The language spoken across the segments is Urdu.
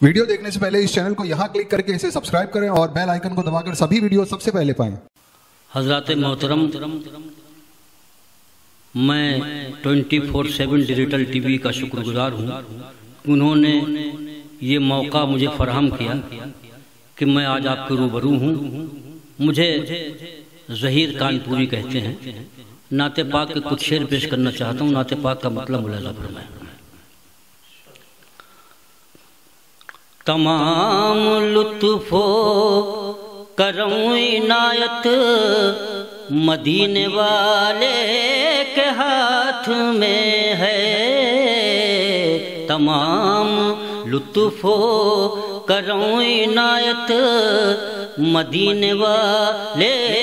ویڈیو دیکھنے سے پہلے اس چینل کو یہاں کلک کر کے اسے سبسکرائب کریں اور بیل آئیکن کو دبا کر سبھی ویڈیو سب سے پہلے پائیں۔ حضرات محترم، میں 24/7 ڈیجیٹل ٹی وی کا شکر گزار ہوں۔ انہوں نے یہ موقع مجھے فراہم کیا کہ میں آج آپ کے روبرو ہوں۔ مجھے ظہیر کانپوری کہتے ہیں۔ نعت پاک کے کچھ شعر پیش کرنا چاہتا ہوں۔ نعت پاک کا مطلب ملاحظہ فرمائیں۔ تمام لطف و کرم عنایت مدینے والے کے ہاتھ میں ہے۔ تمام لطف و کرم عنایت مدینے والے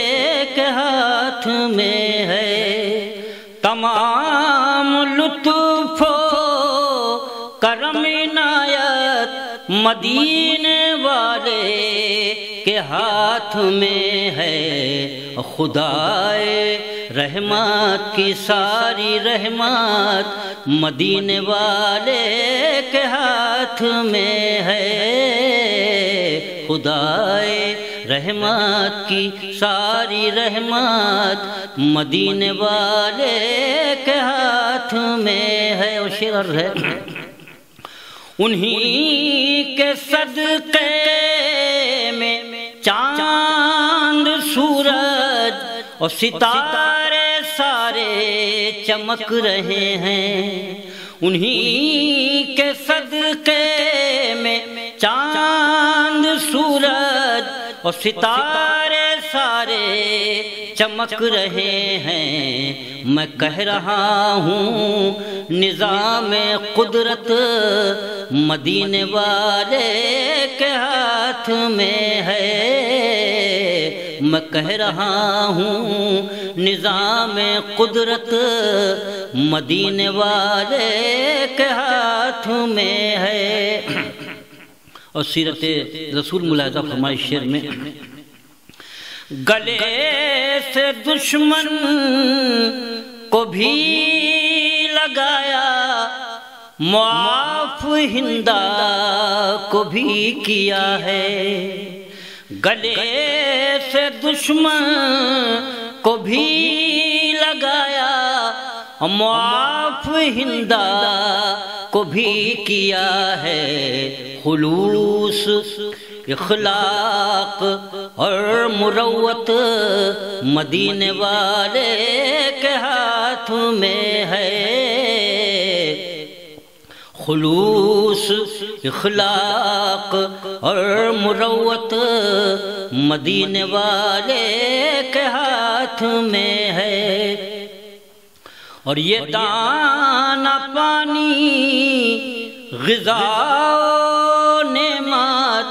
کے ہاتھ میں ہے۔ تمام لطف و کرم عنایت مدینے والے کے ہاتھ میں ہے۔ خدائے رحمت کی ساری رحمت مدینے والے کے ہاتھ میں ہے۔ خدائے رحمت کی ساری رحمت مدینے والے کے ہاتھ میں ہے۔ اور شعر ہے، انہی کے صدقے میں چاند سورج اور ستارے سارے چمک رہے ہیں۔ انہی کے صدقے میں چاند سورج اور ستارے سارے چمک رہے ہیں۔ میں کہہ رہا ہوں نظام قدرت مدینے والے کے ہاتھ میں ہے۔ میں کہہ رہا ہوں نظام قدرت مدینے والے کے ہاتھ میں ہے۔ اور سیرت رسول ملاحظہ فرمائے شعر میں، گلے سے دشمن کو بھی لگایا، معاف ہندا کو بھی کیا ہے۔ گلے سے دشمن کو بھی لگایا، معاف ہندا کو بھی کیا ہے۔ خلوص اخلاق اور مروت مدینے والے کے ہاتھ میں ہے۔ خلوص اخلاق اور مروت مدینے والے کے ہاتھ میں ہے۔ اور یہ دانا پانی غذا و نعمت،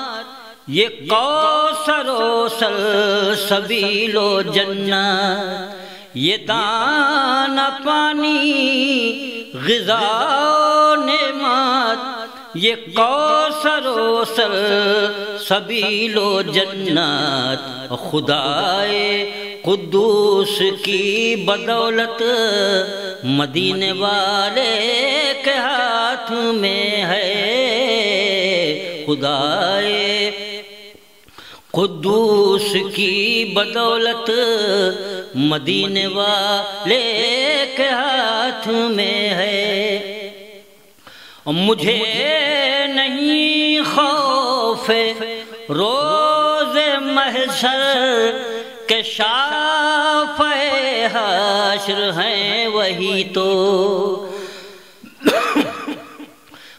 یہ کوثر و سلسبیل و جنت، یہ دانا پانی غذا و نعمت، یہ کوثر و سلسبیل و جنت، خدائے قدوس کی بدولت مدینے والے کے ہاتھ میں ہے۔ خدائے قدوس کی بدولت مدینے والے کے ہاتھ میں ہے۔ مجھے نہیں خوف روز محشر کہ شافع حشر ہیں وہی تو۔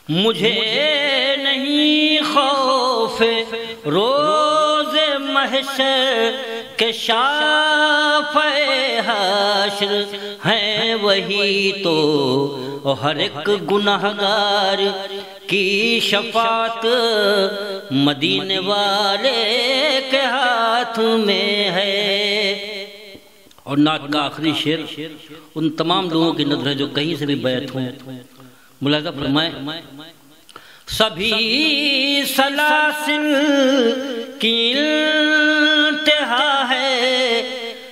مجھے نہیں خوف روز محشر کہ شافع حشر ہیں وہی تو۔ ہر ایک گنہگار کی شفاعت مدینے والے کے ہاتھ میں ہے۔ اور نعت کا آخری شعر ان تمام لوگوں کی نظر ہے جو کہیں سے بھی بیعت ہوں۔ ملاحظہ فرمائیں، سبھی سلاسل کی انتہا ہے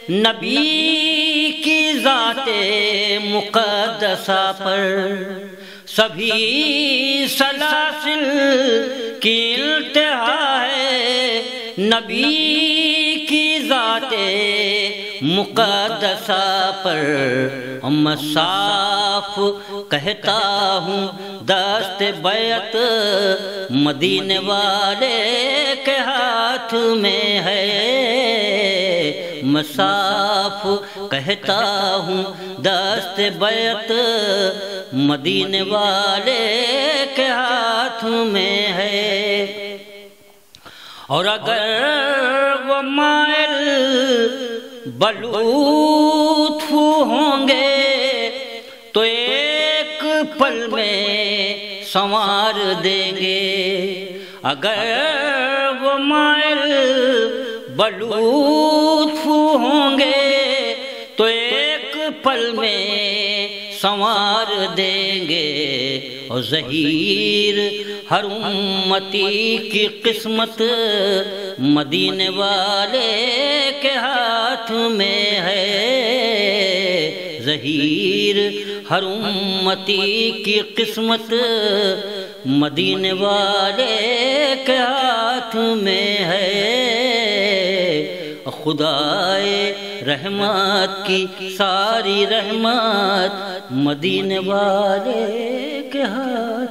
نبی کی ذات مقدسہ پر، سبھی سلاسل کی انتہا ہے نبی کی ذات مقدسہ پر میں صاف کہتا ہوں دست بیعت مدینے والے کے ہاتھ میں ہے میں صاف کہتا ہوں دست بیعت مدینے والے کے ہاتھ میں ہے اور اگر وہ مائل بلوط ہوں گے تو ایک پل میں سنوار دیں گے اگر وہ مائل بلوط ہوں گے تو ایک پل میں سنوار دیں گے اور ظہیر ہر امتی کی قسمت مدینے والے کے ہاتھ میں ہے ظہیر ہر امتی کی قسمت مدینے والے کے ہاتھ میں ہے خدائے رحمت کی ساری رحمت مدینے والے کے ہاتھ